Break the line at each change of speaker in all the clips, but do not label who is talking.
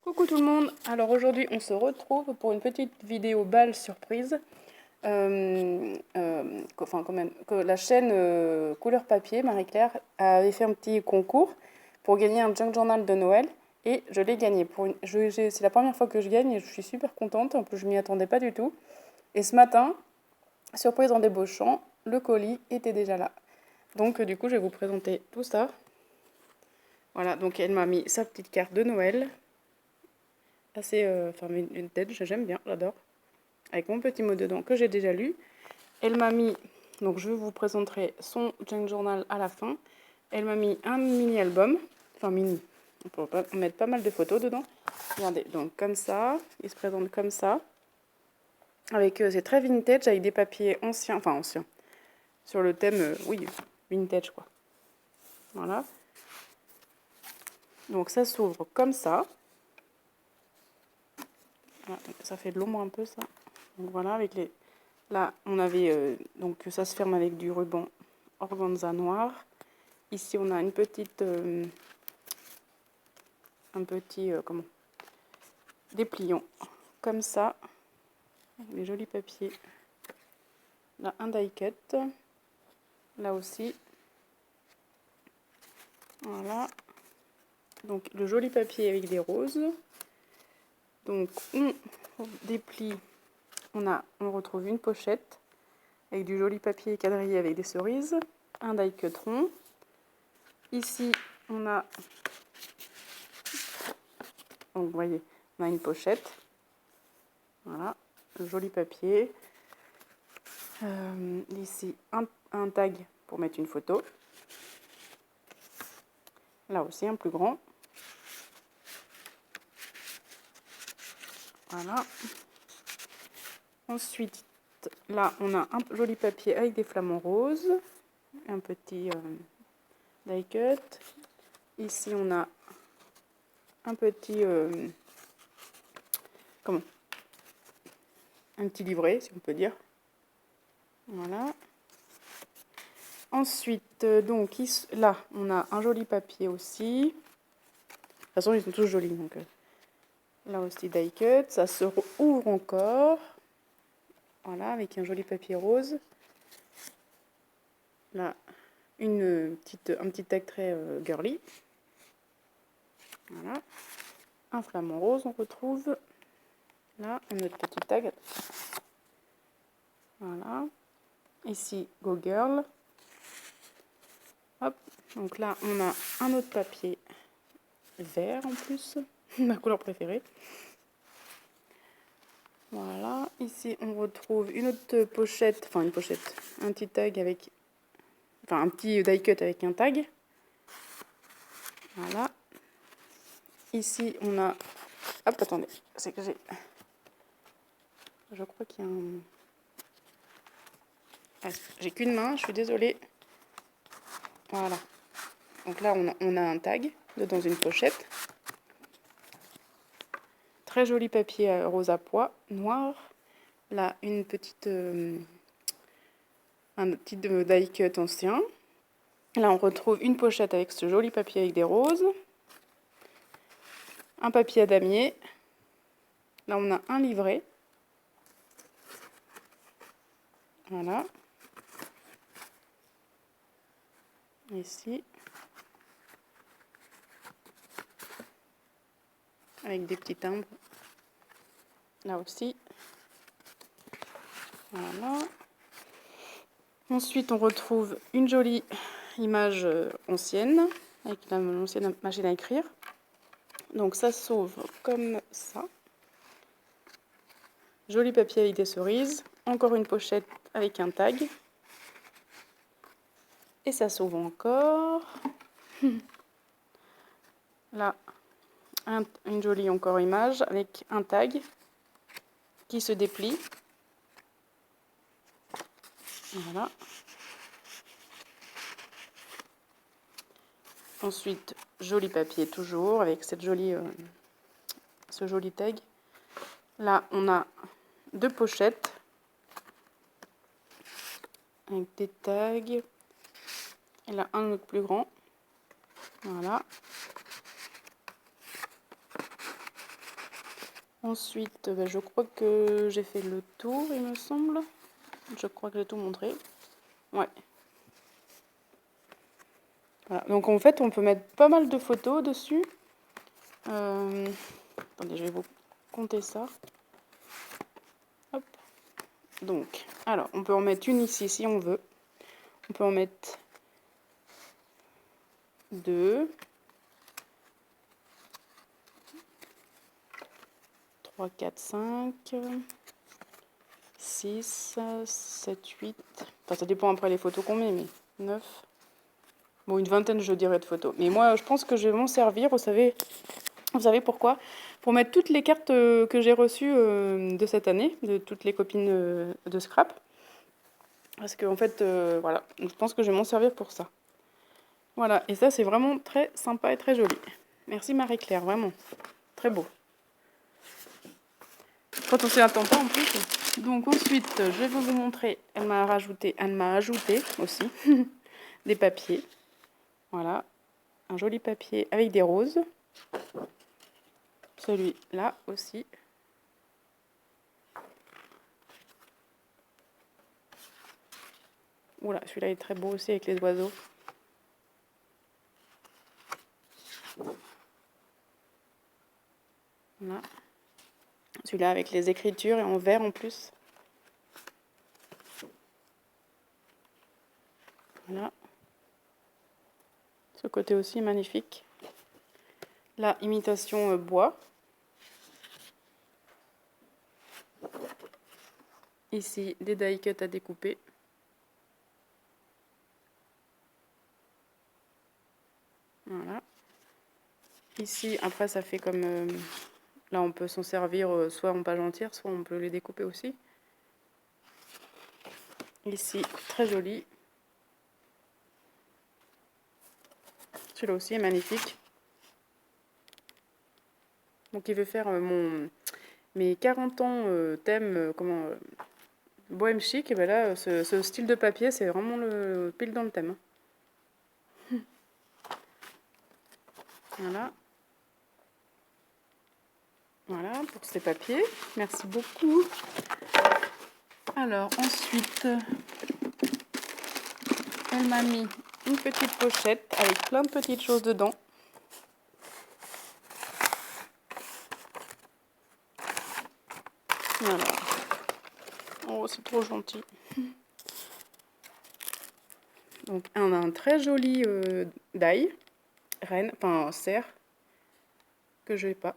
Coucou tout le monde, alors aujourd'hui on se retrouve pour une petite vidéo balle surprise. Quand même, que la chaîne Couleur Papier, Marie-Claire, avait fait un petit concours pour gagner un junk journal de Noël et je l'ai gagné. C'est la première fois que je gagne et je suis super contente, en plus je m'y attendais pas du tout. Et ce matin, surprise en débauchant, le colis était déjà là. Donc du coup je vais vous présenter tout ça. Voilà, donc elle m'a mis sa petite carte de Noël. Assez une tête, j'aime bien, j'adore. Avec mon petit mot dedans que j'ai déjà lu. Elle m'a mis, donc je vous présenterai son junk journal à la fin. Elle m'a mis un mini album, enfin mini, on peut mettre pas mal de photos dedans. Regardez, donc comme ça, il se présente comme ça. Avec, c'est très vintage avec des papiers anciens, enfin anciens, sur le thème, oui, vintage quoi. Voilà. Donc ça s'ouvre comme ça. Voilà, ça fait de l'ombre un peu ça. Donc voilà, avec les... Là, on avait... donc ça se ferme avec du ruban organza noir. Ici, on a une petite... un petit... comment dépliant. Comme ça. Avec des jolis papiers. Là, un die cut. Là aussi. Voilà. Donc, le joli papier avec des roses. Donc, on déplie... On retrouve une pochette avec du joli papier quadrillé avec des cerises, un die cut rond. Ici, on a, donc vous voyez, on a une pochette. Voilà, joli papier. Ici, un tag pour mettre une photo. Là aussi, un plus grand. Voilà. Ensuite, là, on a un joli papier avec des flamants roses. Un petit die cut. Ici, on a un petit... comment ? Un petit livret, si on peut dire. Voilà. Ensuite, donc, là, on a un joli papier aussi. De toute façon, ils sont tous jolis. Donc, là aussi, die cut. Ça se rouvre encore. Voilà, avec un joli papier rose. Là, un petit tag très girly. Voilà. Un flamant rose, on retrouve. Là, un autre petit tag. Voilà. Ici, Go Girl. Hop. Donc là, on a un autre papier vert en plus. Ma couleur préférée. Voilà, ici on retrouve une autre pochette, enfin une pochette, un petit tag avec, enfin un petit die cut avec un tag. Voilà. Ici on a, hop attendez, c'est que je crois qu'il y a un, ah, j'ai qu'une main, je suis désolée. Voilà. Donc là on a un tag dans une pochette. Très joli papier rose à pois, noir. Là une petite, un petit die cut ancien. Là, on retrouve une pochette avec ce joli papier avec des roses. Un papier à damier. Là, on a un livret. Voilà. Ici. Avec des petits timbres. Là aussi. Voilà. Ensuite, on retrouve une jolie image ancienne, avec l'ancienne machine à écrire. Donc ça s'ouvre comme ça. Joli papier avec des cerises. Encore une pochette avec un tag. Et ça s'ouvre encore. Là, une jolie encore image avec un tag qui se déplie. Voilà. Ensuite, joli papier toujours avec cette jolie, ce joli tag. Là, on a deux pochettes avec des tags. Et là, un autre plus grand. Voilà. Ensuite, je crois que j'ai fait le tour, il me semble. Je crois que j'ai tout montré. Ouais. Voilà. Donc en fait, on peut mettre pas mal de photos dessus. Attendez, je vais vous compter ça. Hop. Donc, alors, on peut en mettre une ici si on veut. On peut en mettre 2, 3, 4, 5, 6, 7, 8. Enfin, ça dépend après les photos qu'on met, mais 9. Bon, une vingtaine, je dirais, de photos. Mais moi, je pense que je vais m'en servir, vous savez pourquoi? Pour mettre toutes les cartes que j'ai reçues de cette année, de toutes les copines de Scrap. Parce qu'en fait, voilà, je pense que je vais m'en servir pour ça. Voilà, et ça, c'est vraiment très sympa et très joli. Merci Marie-Claire, vraiment. Très beau. Quand on s'y attend pas en plus. Donc ensuite, je vais vous montrer, elle m'a ajouté aussi des papiers. Voilà, un joli papier avec des roses. Celui-là aussi. Oula, celui-là est très beau aussi avec les oiseaux. Voilà. Celui-là avec les écritures et en vert en plus. Voilà. Ce côté aussi est magnifique. La imitation bois. Ici, des die cuts à découper. Voilà. Ici, après, ça fait comme... là, on peut s'en servir soit en page entière, soit on peut les découper aussi. Ici, très joli. Celui-là aussi est magnifique. Donc, il veut faire mes 40 ans thème bohème chic. Et bien là, ce style de papier, c'est vraiment pile dans le thème. Voilà. Voilà pour ces papiers. Merci beaucoup. Alors, ensuite, elle m'a mis une petite pochette avec plein de petites choses dedans. Voilà. Oh, c'est trop gentil. Donc, on a un très joli die, reine, enfin cerf, que je n'ai pas.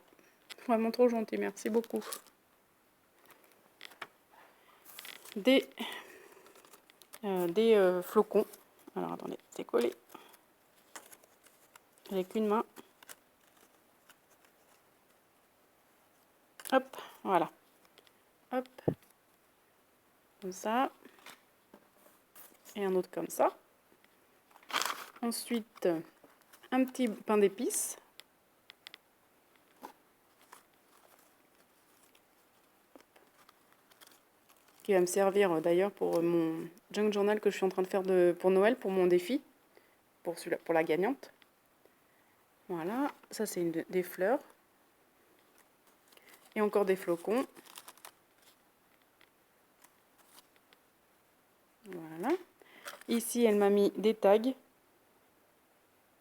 Vraiment trop gentil, merci beaucoup. Des flocons. Alors, attendez, c'est collé. Avec une main. Hop, voilà. Hop. Comme ça. Et un autre comme ça. Ensuite, un petit pain d'épices. Qui va me servir d'ailleurs pour mon junk journal que je suis en train de faire pour Noël, pour mon défi, pour la gagnante. Voilà, ça c'est des fleurs. Et encore des flocons. Voilà. Ici, elle m'a mis des tags.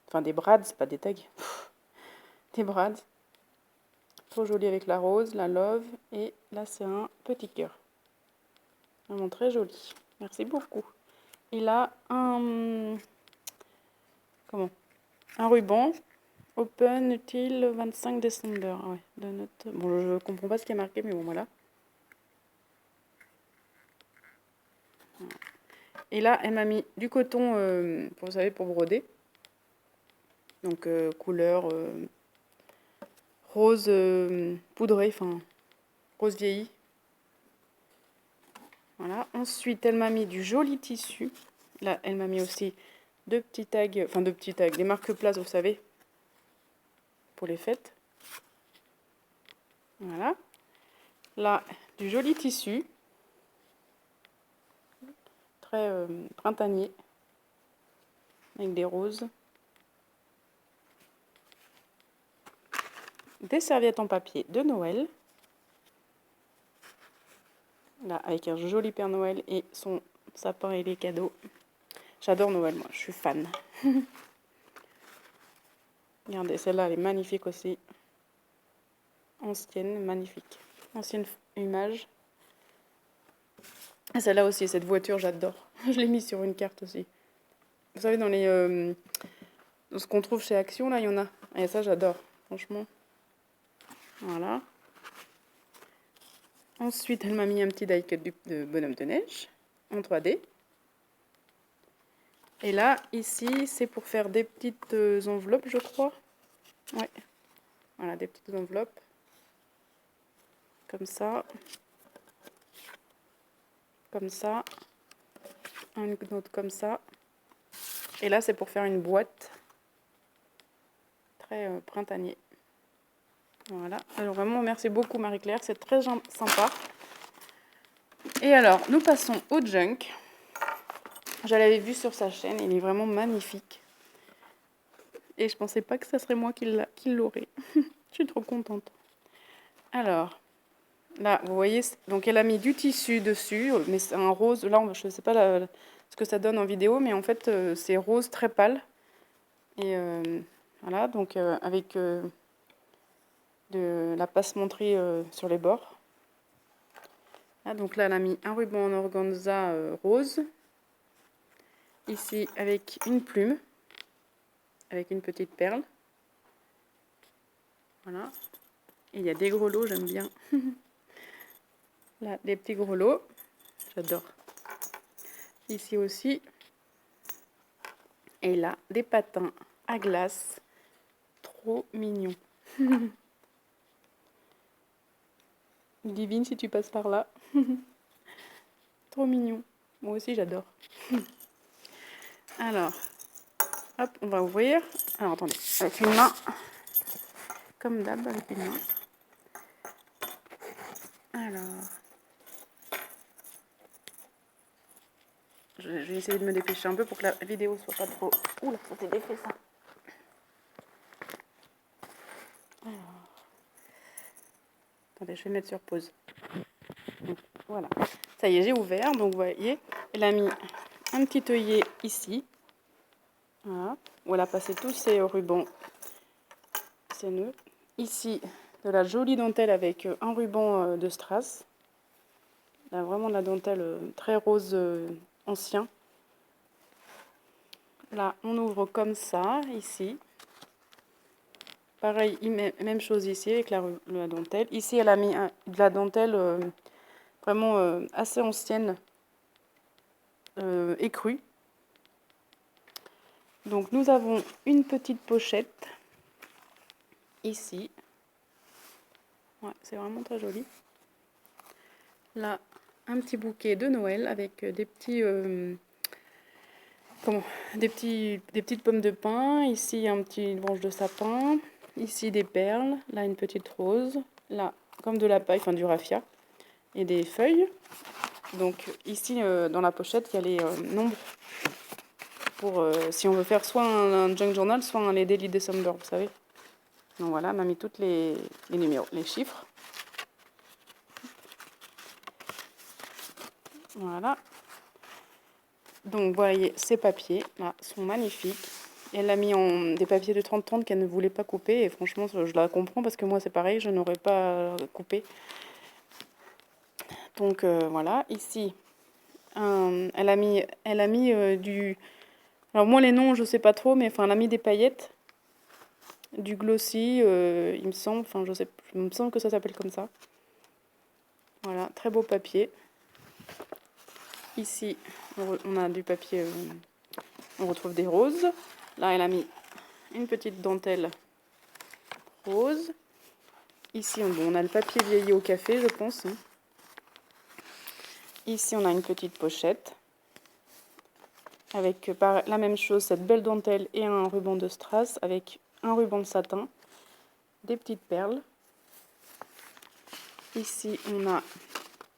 Enfin, des brads, c'est pas des tags. Des brads. Trop joli avec la rose, la love. Et là, c'est un petit cœur. Vraiment très joli. Merci beaucoup. Et là, un ruban. Open till 25 décembre. Ah ouais, de note. Bon, je comprends pas ce qui est marqué, mais bon, voilà. Et là, elle m'a mis du coton, vous savez, pour broder. Donc, couleur rose poudré, enfin, rose vieilli. Voilà. Ensuite, elle m'a mis du joli tissu. Là, elle m'a mis aussi deux petits tags, des marque-places, vous savez, pour les fêtes. Voilà. Là, du joli tissu. Très printanier. Avec des roses. Des serviettes en papier de Noël. Là, avec un joli Père Noël et son sapin et les cadeaux. J'adore Noël, moi, je suis fan. Regardez, celle-là, elle est magnifique aussi. Ancienne, magnifique. Ancienne image. Et celle-là aussi, cette voiture, j'adore. Je l'ai mise sur une carte aussi. Vous savez, dans dans ce qu'on trouve chez Action, là, il y en a. Et ça, j'adore, franchement. Voilà. Ensuite, elle m'a mis un petit die-cut de bonhomme de neige en 3D. Et là, ici, c'est pour faire des petites enveloppes, je crois. Ouais. Voilà, des petites enveloppes. Comme ça. Comme ça. Un autre comme ça. Et là, c'est pour faire une boîte. Très printanier. Voilà. Alors vraiment, merci beaucoup Marie-Claire. C'est très sympa. Et alors, nous passons au junk. Je l'avais vu sur sa chaîne. Il est vraiment magnifique. Et je pensais pas que ça serait moi qui l'aurais. Je suis trop contente. Alors, là, vous voyez, donc elle a mis du tissu dessus, mais c'est un rose. Là, je ne sais pas ce que ça donne en vidéo, mais en fait, c'est rose très pâle. Et voilà, donc avec de la passementerie sur les bords. Là, donc là, elle a mis un ruban en organza rose. Ici, avec une plume, avec une petite perle. Voilà. Et il y a des grelots, j'aime bien. Là, des petits grelots. J'adore. Ici aussi. Et là, des patins à glace. Trop mignon. Divine si tu passes par là. Trop mignon. Moi aussi, j'adore. Alors, hop, on va ouvrir. Alors, attendez, avec une main. Comme d'hab, avec une main. Alors, je vais essayer de me dépêcher un peu pour que la vidéo soit pas trop... Oula, ça s'est défait ça. Alors, attendez, je vais mettre sur pause. Donc, voilà, ça y est, j'ai ouvert. Donc, vous voyez, elle a mis un petit œillet ici. Voilà, où elle a passé tous ses rubans, ses nœuds. Ici, de la jolie dentelle avec un ruban de strass. Là, vraiment de la dentelle très rose ancien. Là, on ouvre comme ça, ici. Pareil, même chose ici avec la dentelle. Ici, elle a mis de la dentelle vraiment assez ancienne, écrue. Donc, nous avons une petite pochette ici. Ouais, c'est vraiment très joli. Là, un petit bouquet de Noël avec des petits... des petites pommes de pin. Ici, une petite branche de sapin. Ici, des perles. Là, une petite rose. Là, comme de la paille, enfin du raffia. Et des feuilles. Donc, ici, dans la pochette, il y a les nombres. Pour si on veut faire soit un junk journal, soit un daily December, vous savez. Donc voilà, elle m'a mis toutes les numéros, les chiffres. Voilà. Donc, vous voyez, ces papiers, là, sont magnifiques. Elle l'a mis en des papiers de 30-30 qu'elle ne voulait pas couper. Et franchement, je la comprends parce que moi, c'est pareil, je n'aurais pas coupé. Donc, voilà. Ici, elle a mis du... Alors, moi, les noms, je sais pas trop, mais enfin, elle a mis des paillettes. Du glossy, il me semble. Enfin, je sais, il me semble que ça s'appelle comme ça. Voilà, très beau papier. Ici, on a du papier, on retrouve des roses. Là, elle a mis une petite dentelle rose. Ici, on a le papier vieilli au café, je pense. Ici, on a une petite pochette. Avec la même chose, cette belle dentelle et un ruban de strass avec un ruban de satin. Des petites perles. Ici, on a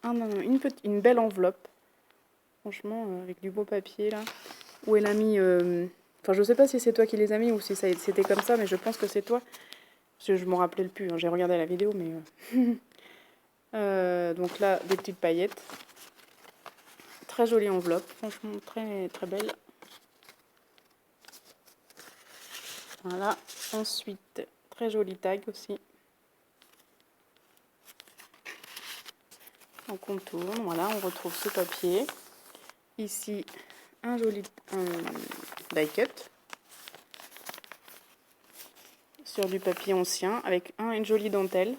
une belle enveloppe. Franchement, avec du beau papier là. Où elle a mis... Enfin, je sais pas si c'est toi qui les as mis ou si c'était comme ça, mais je pense que c'est toi. Parce que je m'en rappelais plus, hein. J'ai regardé la vidéo, mais... Donc là, des petites paillettes. Très jolie enveloppe, franchement très très belle. Voilà, ensuite, très joli tag aussi. Donc on tourne, voilà, on retrouve ce papier. Ici, un joli die cut sur du papier ancien avec une jolie dentelle.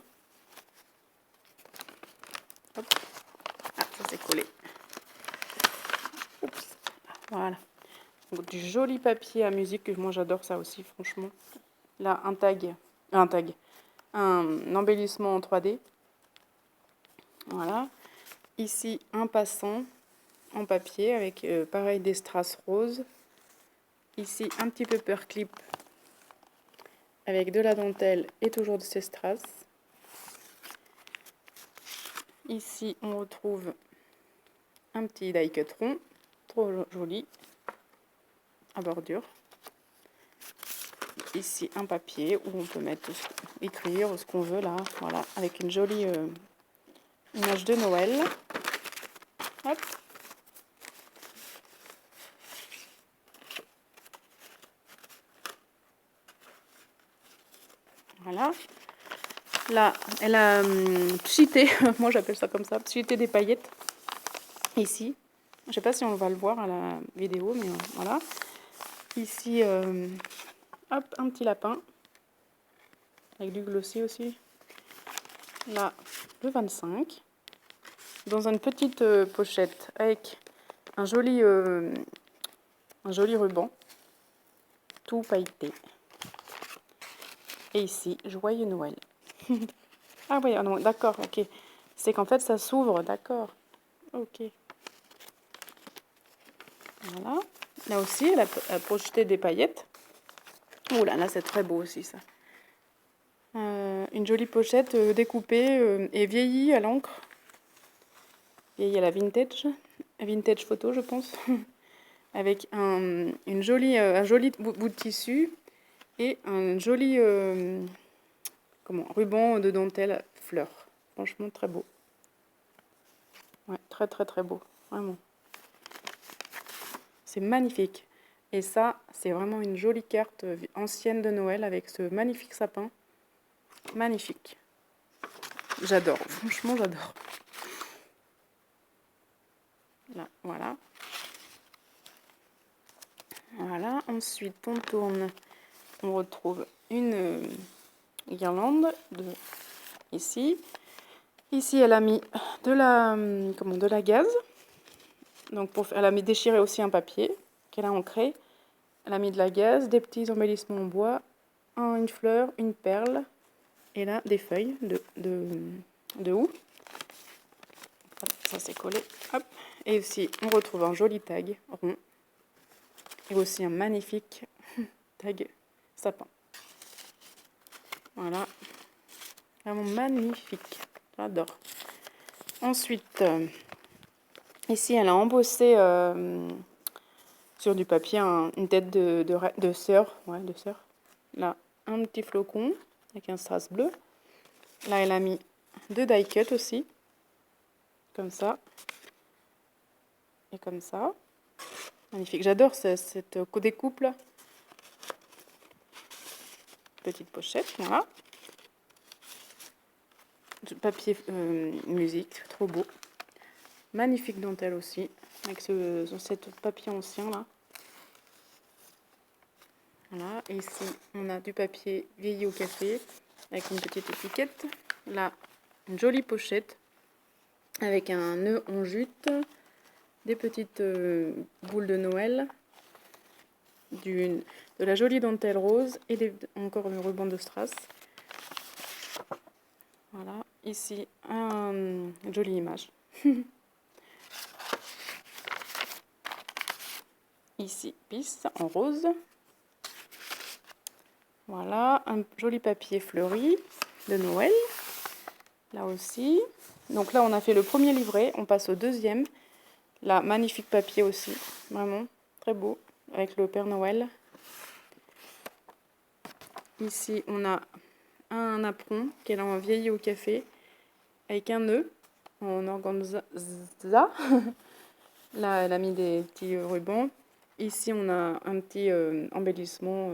Hop. Ah, ça s'est collé. Oups. Voilà. Donc, du joli papier à musique, que moi j'adore ça aussi, franchement. Là, un embellissement en 3D. Voilà. Ici, un passant en papier avec pareil des strass roses. Ici, un petit paperclip avec de la dentelle et toujours de ces strass. Ici, on retrouve un petit die cut rond, trop joli, à bordure. Ici, un papier où on peut mettre écrire ce qu'on veut là, voilà, avec une jolie image de Noël. Hop. Voilà. Là, elle a cheaté, moi j'appelle ça comme ça, cheaté des paillettes. Ici. Je sais pas si on va le voir à la vidéo, mais voilà. Ici, hop, un petit lapin. Avec du glossy aussi. Là, le 25. Dans une petite pochette avec un joli ruban. Tout pailleté. Et ici, Joyeux Noël. Ah oui, non, d'accord, ok. C'est qu'en fait, ça s'ouvre, d'accord. Ok. Voilà. Là aussi, elle a projeté des paillettes. Oh là, là, c'est très beau aussi, ça. Une jolie pochette découpée et vieillie à l'encre. Vieillie à la vintage photo, je pense. Avec un joli bout de tissu et un joli ruban de dentelle fleur. Franchement, très beau. Ouais, très très très beau, vraiment. C'est magnifique. Et ça, c'est vraiment une jolie carte ancienne de Noël avec ce magnifique sapin. Magnifique. J'adore, franchement j'adore. Là, voilà. Voilà, ensuite on tourne, on retrouve une guirlande ici. Ici, elle a mis de la gaze. Donc elle a mis déchiré aussi un papier qu'elle a ancré. Elle a mis de la gaze, des petits embellissements en bois, une fleur, une perle, et là des feuilles de houx. Ça s'est collé. Hop. Et aussi, on retrouve un joli tag rond. Et aussi un magnifique tag sapin. Voilà. Vraiment magnifique. J'adore. Ensuite, ici, elle a embossé sur du papier une tête de sœur. Ouais, de sœur. Là, un petit flocon avec un strass bleu. Là, elle a mis 2 die cut aussi. Comme ça. Et comme ça. Magnifique. J'adore cette découpe là. Petite pochette, voilà. Papier musique, trop beau. Magnifique dentelle aussi, avec cette papier ancien là. Voilà, et ici on a du papier vieilli au café, avec une petite étiquette. Là, une jolie pochette, avec un nœud en jute, des petites boules de Noël, de la jolie dentelle rose, et encore un ruban de strass. Voilà, ici une jolie image. Ici, pisse en rose. Voilà, un joli papier fleuri de Noël. Là aussi. Donc là, on a fait le premier livret. On passe au deuxième. Là, magnifique papier aussi. Vraiment, très beau. Avec le Père Noël. Ici, on a un apron qu'elle a vieilli au café. avec un nœud en organza. Là, elle a mis des petits rubans. Ici, on a un petit embellissement,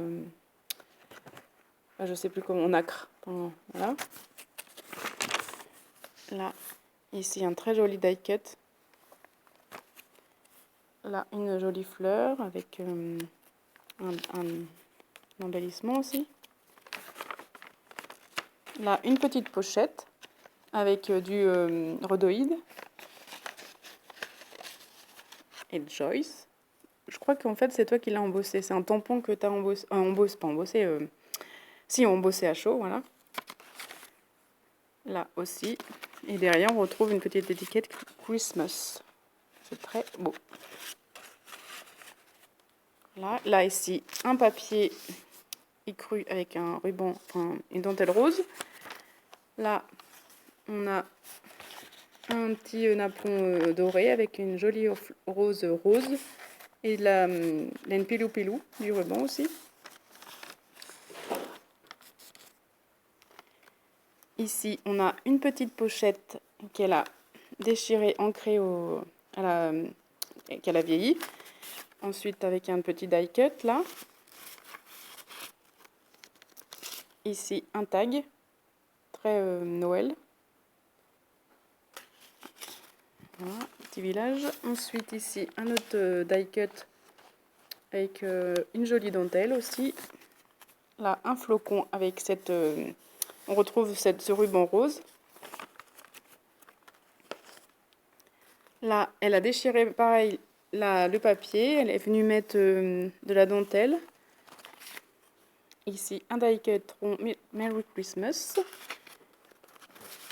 je sais plus comment, en nacre. Voilà. Là, ici, un très joli die cut. Là, une jolie fleur avec un embellissement aussi. Là, une petite pochette avec du rhodoïde et Joyce. Je crois qu'en fait, c'est toi qui l'as embossé. C'est un tampon que tu as embossé. Pas embossé. Si, embossé à chaud, voilà. Là aussi. Et derrière, on retrouve une petite étiquette Christmas. C'est très beau. Là, ici, un papier écru avec un ruban, enfin, une dentelle rose. Là, on a un petit napperon doré avec une jolie rose et de la laine pilou-pilou, du ruban aussi. Ici, on a une petite pochette qu'elle a déchirée, ancrée qu'elle a vieilli. Ensuite, avec un petit die cut là. Ici, un tag, très Noël. Voilà, petit village. Ensuite, ici, un autre die cut avec une jolie dentelle aussi. Là, un flocon avec cette... on retrouve ce ruban rose. Là, elle a déchiré pareil le papier. Elle est venue mettre de la dentelle. Ici, un die cut rond Merry Christmas.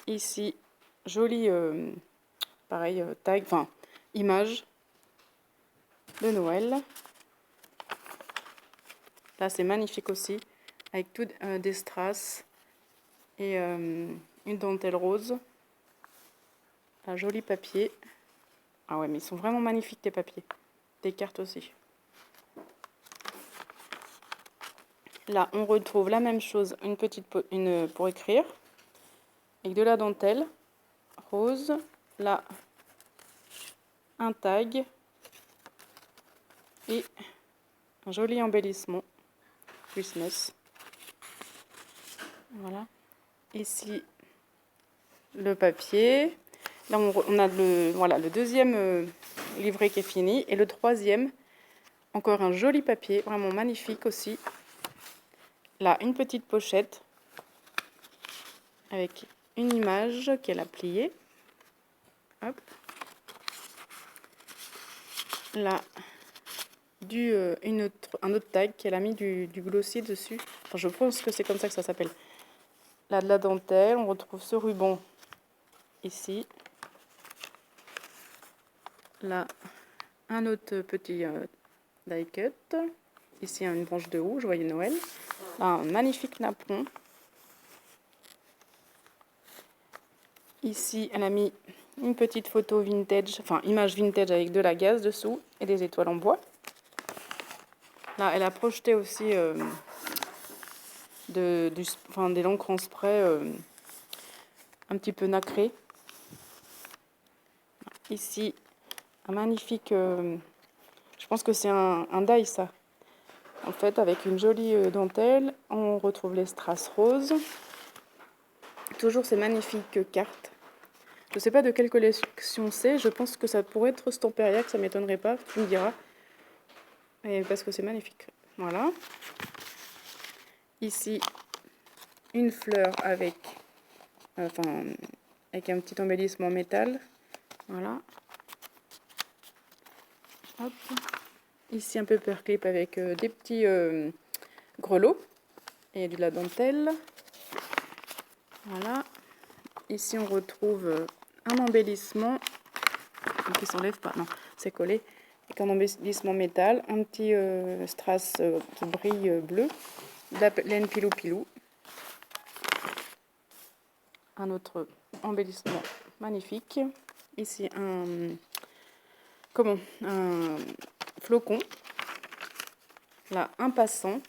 Ici, jolie, pareil, tag, enfin, image de Noël. Là, c'est magnifique aussi, avec tout des strass et une dentelle rose. Un joli papier. Ah ouais, mais ils sont vraiment magnifiques, tes papiers. Des cartes aussi. Là, on retrouve la même chose, une pour écrire, avec de la dentelle rose. Là, un tag et un joli embellissement Christmas. Voilà. Ici, le papier. Là, on a le deuxième livret qui est fini. Et le troisième, encore un joli papier, vraiment magnifique aussi. Là, une petite pochette avec une image qu'elle a pliée. Hop. Là, un autre tag qu'elle a mis du glossy dessus. Enfin, je pense que c'est comme ça que ça s'appelle. Là, de la dentelle. On retrouve ce ruban ici. Là, un autre petit die cut. Ici, une branche de houx, joyeux Noël. Là, un magnifique napperon. Ici, elle a mis une petite photo vintage, enfin image vintage avec de la gaze dessous et des étoiles en bois. Là, elle a projeté aussi des l'encre en spray un petit peu nacré. Ici, un magnifique, je pense que c'est un die ça. En fait, avec une jolie dentelle, on retrouve les strass roses. Toujours ces magnifiques cartes. Je ne sais pas de quelle collection c'est, je pense que ça pourrait être Stamperiac, ça ne m'étonnerait pas, tu me diras. Et parce que c'est magnifique. Voilà. Ici, une fleur avec un petit embellissement en métal. Voilà. Hop. Ici, un paperclip avec des petits grelots et de la dentelle. Voilà. Ici, on retrouve un embellissement qui s'enlève pas. Non, c'est collé. Avec un embellissement métal, un petit strass qui brille bleu, de la laine pilou-pilou. Un autre embellissement magnifique. Ici, un flocon. Là, un passant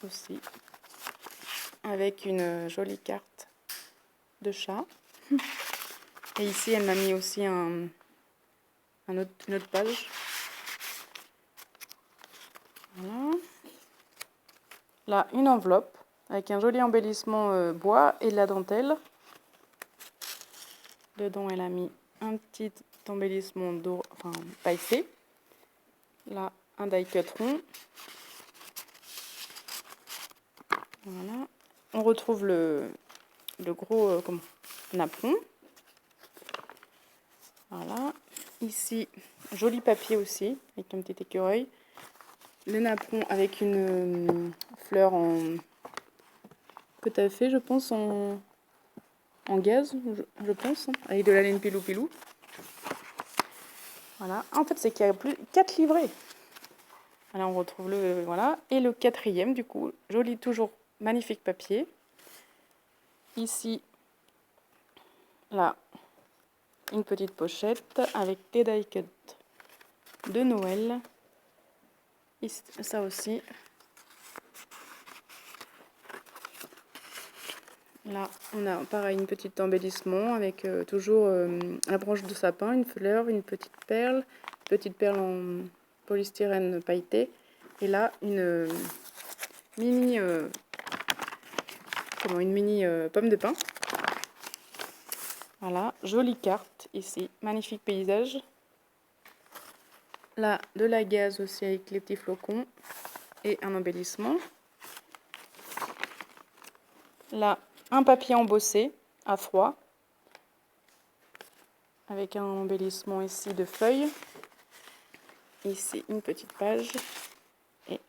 aussi, avec une jolie carte de chat. Et ici, elle m'a mis aussi une autre page. Voilà. Là, une enveloppe avec un joli embellissement bois et de la dentelle. Dedans, elle a mis un petit embellissement pailleté. Là, un die cut rond. Voilà. On retrouve le gros napperon. Voilà. Ici, joli papier aussi, avec un petit écureuil. Le napperon avec une fleur que tu as fait, je pense, en gaz, je pense, avec de la laine pilou-pilou. Voilà. En fait, c'est qu'il y a 4 livrets. Là, on retrouve voilà. Et le 4e, du coup, joli, toujours magnifique papier. Ici, là, une petite pochette avec des die cut de Noël. Ici, ça aussi. Là, on a pareil, une petite embellissement avec toujours la branche de sapin, une fleur, une petite perle en polystyrène pailleté. Et là, une mini, pomme de pin. Voilà, jolie carte ici, magnifique paysage. Là, de la gaze aussi avec les petits flocons et un embellissement. Là, un papier embossé à froid avec un embellissement ici de feuilles. Ici, une petite page et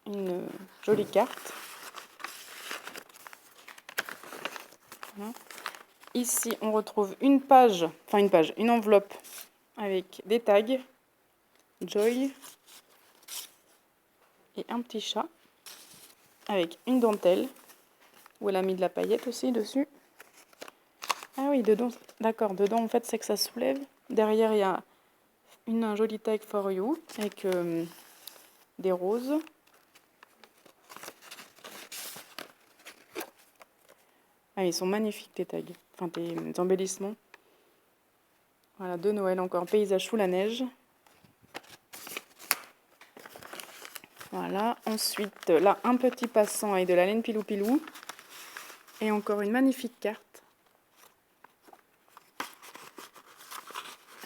une jolie carte. Voilà. Ici, on retrouve une enveloppe avec des tags, Joy et un petit chat avec une dentelle où elle a mis de la paillette aussi dessus. Ah oui, dedans, d'accord, dedans en fait c'est que ça soulève. Derrière, il y a un joli tag for you avec des roses. Ah, ils sont magnifiques tes tags, enfin tes embellissements. Voilà, de Noël encore, paysage sous la neige. Voilà, ensuite là un petit passant avec de la laine pilou-pilou. Et encore une magnifique carte.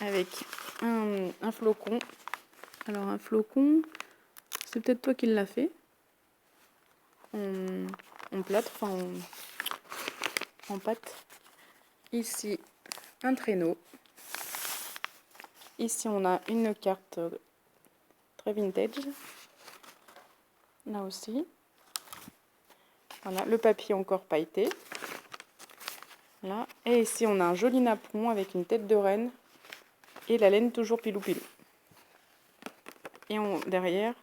Avec un flocon. Alors un flocon, c'est peut-être toi qui l'as fait. En plâtre, enfin en pâte. Ici, un traîneau. Ici, on a une carte très vintage. Là aussi. Voilà, le papier encore pailleté. Là. Et ici, on a un joli napperon avec une tête de reine et la laine toujours pilou-pilou. Et derrière,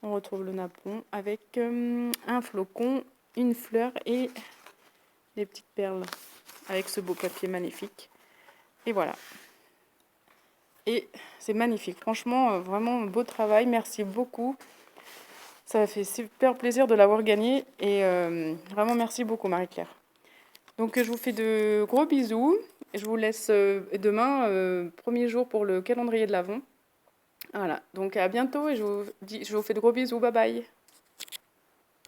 on retrouve le napperon avec un flocon, une fleur et des petites perles avec ce beau papier magnifique. Et voilà. Et c'est magnifique. Franchement, vraiment beau travail. Merci beaucoup. Ça m'a fait super plaisir de l'avoir gagné. Et vraiment, merci beaucoup, Marie-Claire. Donc, je vous fais de gros bisous. Je vous laisse demain, premier jour pour le calendrier de l'Avent. Voilà. Donc, à bientôt et je vous fais de gros bisous. Bye bye.